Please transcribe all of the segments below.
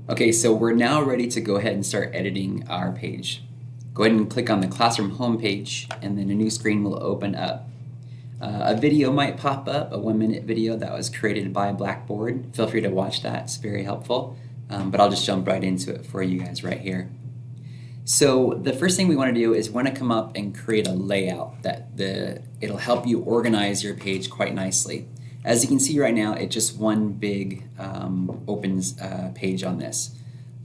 Okay, so we're now ready to go ahead and start editing our page. Go ahead and click on the classroom homepage, and then a new screen will open up. A video might pop up, a 1-minute video that was created by Blackboard. Feel free to watch that, it's very helpful. But I'll just jump right into it for you guys right here. So the first thing we want to do is want to come up and create a layout it'll help you organize your page quite nicely. As you can see right now, it's just one big open page on this.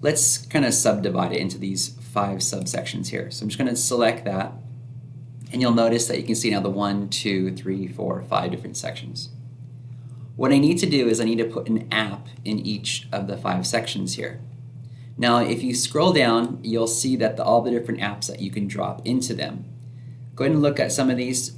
Let's kind of subdivide it into these 5 subsections here. So I'm just going to select that, and you'll notice that you can see now the 1, 2, 3, 4, 5 different sections. What I need to do is I need to put an app in each of the 5 sections here. Now if you scroll down, you'll see that all the different apps that you can drop into them. Go ahead and look at some of these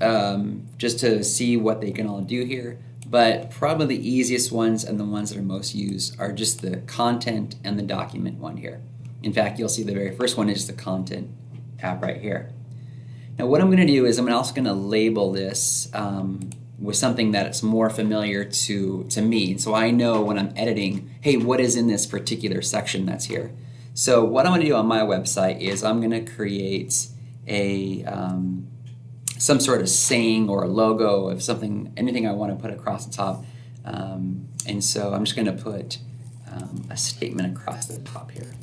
just to see what they can all do here. But probably the easiest ones and the ones that are most used are just the content and the document one here. In fact, you'll see the very first one is the content app right here. Now what I'm going to do is I'm also going to label this with something that's more familiar to me. So I know when I'm editing, hey, what is in this particular section that's here? So what I'm going to do on my website is I'm going to create a some sort of saying or a logo of something, anything I want to put across the top. And so I'm just going to put a statement across the top here.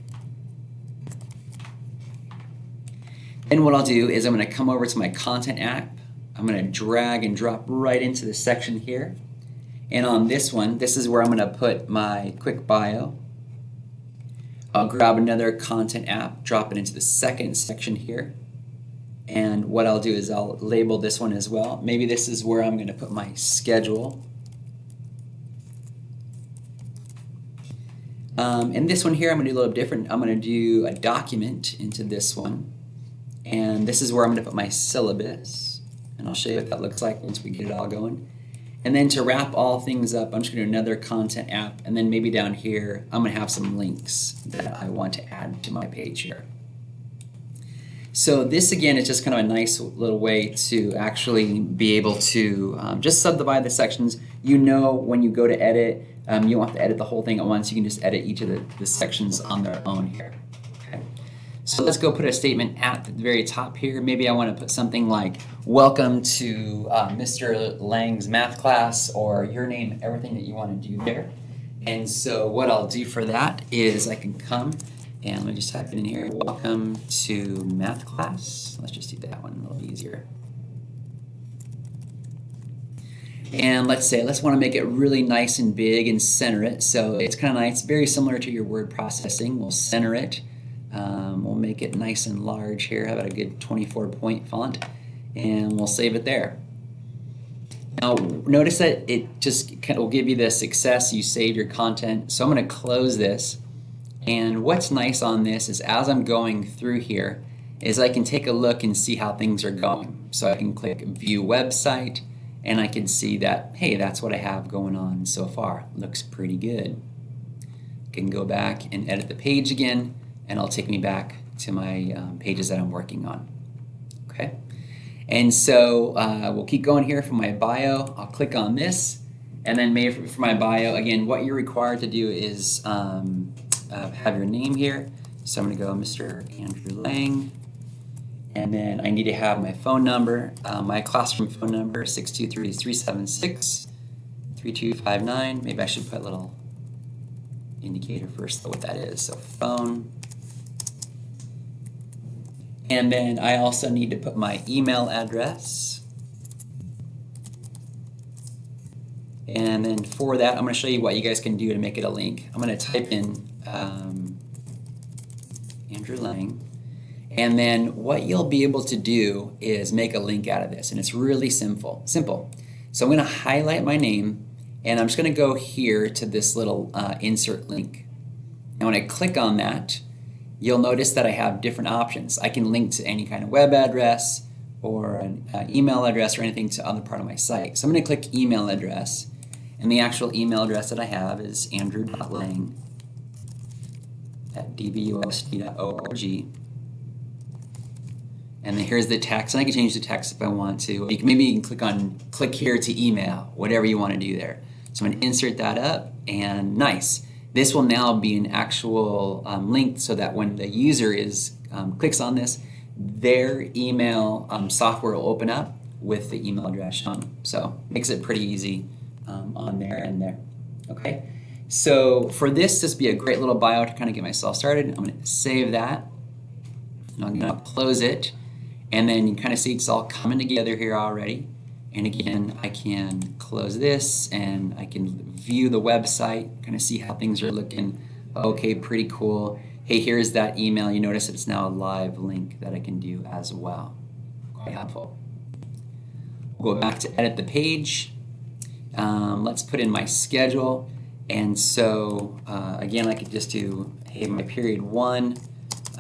And what I'll do is I'm going to come over to my content app. I'm going to drag and drop right into the section here. And on this one, this is where I'm going to put my quick bio. I'll grab another content app, drop it into the second section here. And what I'll do is I'll label this one as well. Maybe this is where I'm going to put my schedule. And this one here, I'm going to do a little different. I'm going to do a document into this one. And this is where I'm going to put my syllabus. And I'll show you what that looks like once we get it all going. And then to wrap all things up, I'm just going to do another content app. And then maybe down here, I'm going to have some links that I want to add to my page here. So this again is just kind of a nice little way to actually be able to just subdivide the sections. You know when you go to edit, you don't have to edit the whole thing at once. You can just edit each of the sections on their own here. Okay. So let's go put a statement at the very top here. Maybe I want to put something like, welcome to Mr. Lang's math class, or your name, everything that you want to do there. And so what I'll do for that is I can come and let me just type it in here. Welcome to math class. Let's just do that one a little easier. And let's want to make it really nice and big and center it. So it's kind of nice, very similar to your word processing. We'll center it. We'll make it nice and large here. How about a good 24-point font? And we'll save it there. Now notice that it just will give you the success. You saved your content. So I'm going to close this. And what's nice on this is as I'm going through here is I can take a look and see how things are going. So I can click view website and I can see that, hey, that's what I have going on so far. Looks pretty good. I can go back and edit the page again, and it'll take me back to my pages that I'm working on. Okay, and so we'll keep going here for my bio. I'll click on this, and then maybe for my bio, again, what you're required to do is have your name here. So I'm going to go Mr. Andrew Lang, and then I need to have my phone number, my classroom phone number, 623-376-3259. Maybe I should put a little indicator first what that is. So phone. And then I also need to put my email address. And then for that, I'm going to show you what you guys can do to make it a link. I'm going to type in Andrew Lang. And then what you'll be able to do is make a link out of this. And it's really simple. So I'm going to highlight my name, and I'm just going to go here to this little insert link. And when I click on that, you'll notice that I have different options. I can link to any kind of web address or an email address or anything to other part of my site. So I'm going to click email address, and the actual email address that I have is andrew.lang@dvusd.org. And then here's the text, and I can change the text if I want to. Maybe you can click here to email, whatever you want to do there. So I'm going to insert that up, and nice. This will now be an actual link so that when the user clicks on this, their email software will open up with the email address shown. So makes it pretty easy on there and there. Okay, so for this be a great little bio to kind of get myself started. I'm going to save that. And I'm going to close it. And then you kind of see it's all coming together here already. And again, I can close this and I can view the website, kind of see how things are looking. Okay, pretty cool. Hey, here's that email. You notice it's now a live link that I can do as well. Quite helpful. We'll go back to edit the page. Let's put in my schedule. And so, again, I could just do, hey, my period 1,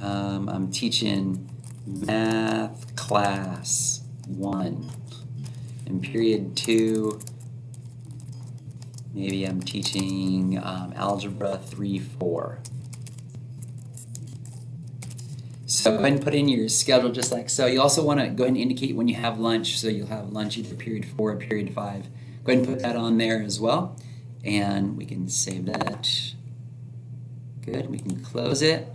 I'm teaching math class 1. In period 2, maybe I'm teaching algebra 3-4. So go ahead and put in your schedule just like so. You also want to go ahead and indicate when you have lunch. So you'll have lunch either period 4 or period 5. Go ahead and put that on there as well. And we can save that. Good, we can close it.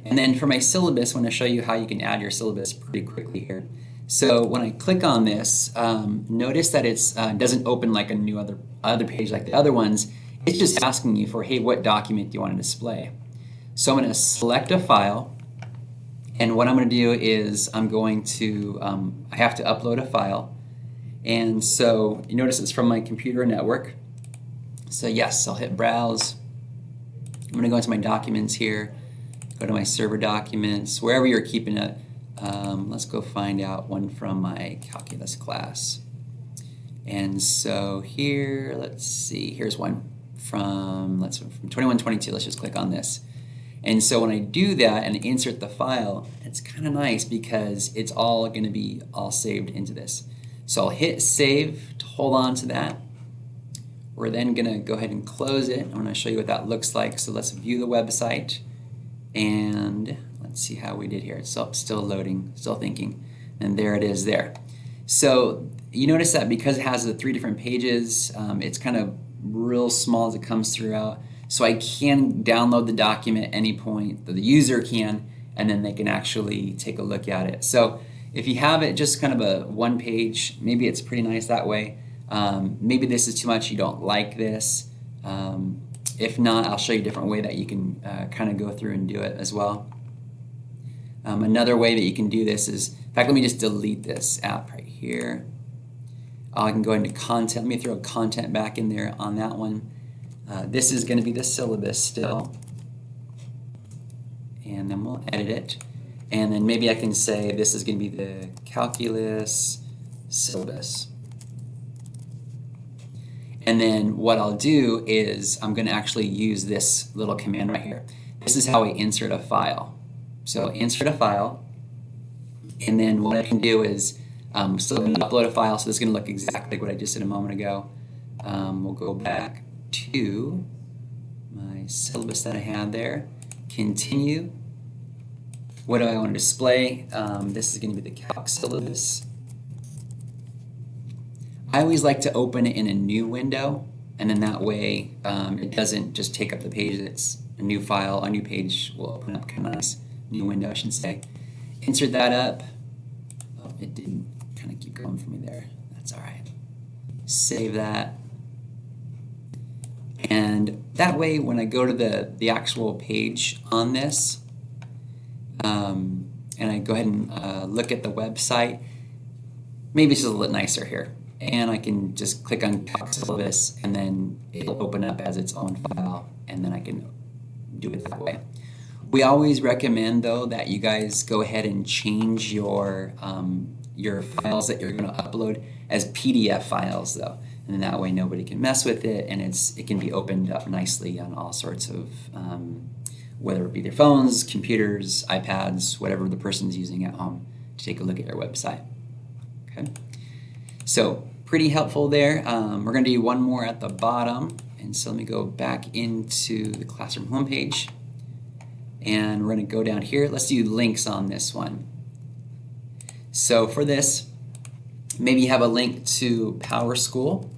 And then for my syllabus, I want to show you how you can add your syllabus pretty quickly here. So when I click on this, notice that it doesn't open like a new other page like the other ones. It's just asking you for, hey, what document do you want to display? So I'm going to select a file, and what I'm going to do is I'm going to, I have to upload a file. And so you notice it's from my computer network. So yes, I'll hit browse. I'm going to go into my documents here, go to my server documents, wherever you're keeping it. Let's go find out one from my calculus class. And so here, let's see, here's one from 2122. Let's just click on this. And so when I do that and insert the file, it's kind of nice because it's all going to be all saved into this. So I'll hit save to hold on to that. We're then going to go ahead and close it. I'm going to show you what that looks like. So let's view the website. And let's see how we did here. It's still loading, still thinking. And there it is there. So you notice that because it has the 3 different pages, it's kind of real small as it comes throughout. So I can download the document at any point, the user can, and then they can actually take a look at it. So if you have it just kind of a one page, maybe it's pretty nice that way. Maybe this is too much, you don't like this. If not, I'll show you a different way that you can kind of go through and do it as well. Another way that you can do this is, in fact, let me just delete this app right here. I can go into content. Let me throw content back in there on that one. This is going to be the syllabus still. And then we'll edit it. And then maybe I can say this is going to be the calculus syllabus. And then what I'll do is I'm going to actually use this little command right here. This is how I insert a file. So insert a file. And then what I can do is so I'm going to upload a file. So this is going to look exactly like what I just did a moment ago. We'll go back to my syllabus that I had there. Continue. What do I want to display? This is going to be the calc syllabus. I always like to open it in a new window, and then that way it doesn't just take up the page. It's a new file, a new page will open up kind of nice. New window, I should say. Insert that up. Oh, it didn't kind of keep going for me there. That's all right. Save that. And that way, when I go to the actual page on this, and I go ahead and look at the website, maybe it's just a little nicer here. And I can just click on calc syllabus, and then it'll open up as its own file, and then I can do it that way. We always recommend, though, that you guys go ahead and change your files that you're going to upload as PDF files, though. And then that way nobody can mess with it, and it can be opened up nicely on all sorts of, whether it be their phones, computers, iPads, whatever the person's using at home to take a look at your website. Okay, so pretty helpful there. We're going to do one more at the bottom, and so let me go back into the classroom homepage, and we're going to go down here. Let's do links on this one. So for this, maybe you have a link to PowerSchool.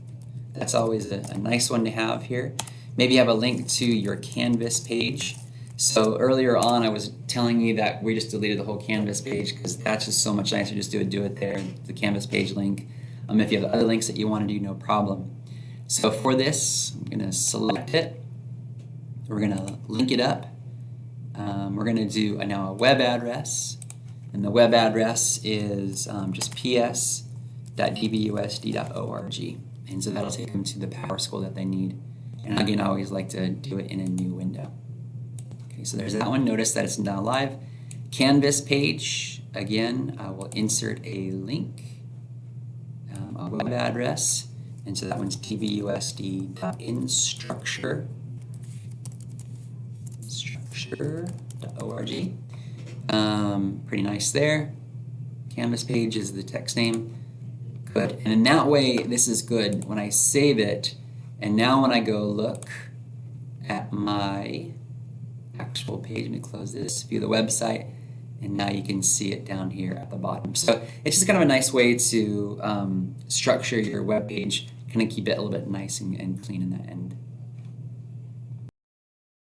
That's always a nice one to have here. Maybe you have a link to your Canvas page. So earlier on I was telling you that we just deleted the whole Canvas page because that's just so much nicer just to do it there, the Canvas page link. If you have other links that you want to do, no problem. So for this, I'm going to select it. We're going to link it up. We're going to do now a web address. And the web address is just ps.dbusd.org. And so that'll take them to the PowerSchool that they need. And again, I always like to do it in a new window. Okay, so there's that one. Notice that it's now live. Canvas page, again, I will insert a link, a web address. And so that one's dbusd.instructure.org. Pretty nice there. Canvas page is the text name. Good. And in that way, this is good. When I save it, and now when I go look at my actual page, let me close this, view the website, and now you can see it down here at the bottom. So it's just kind of a nice way to structure your web page, kind of keep it a little bit nice and clean in that end.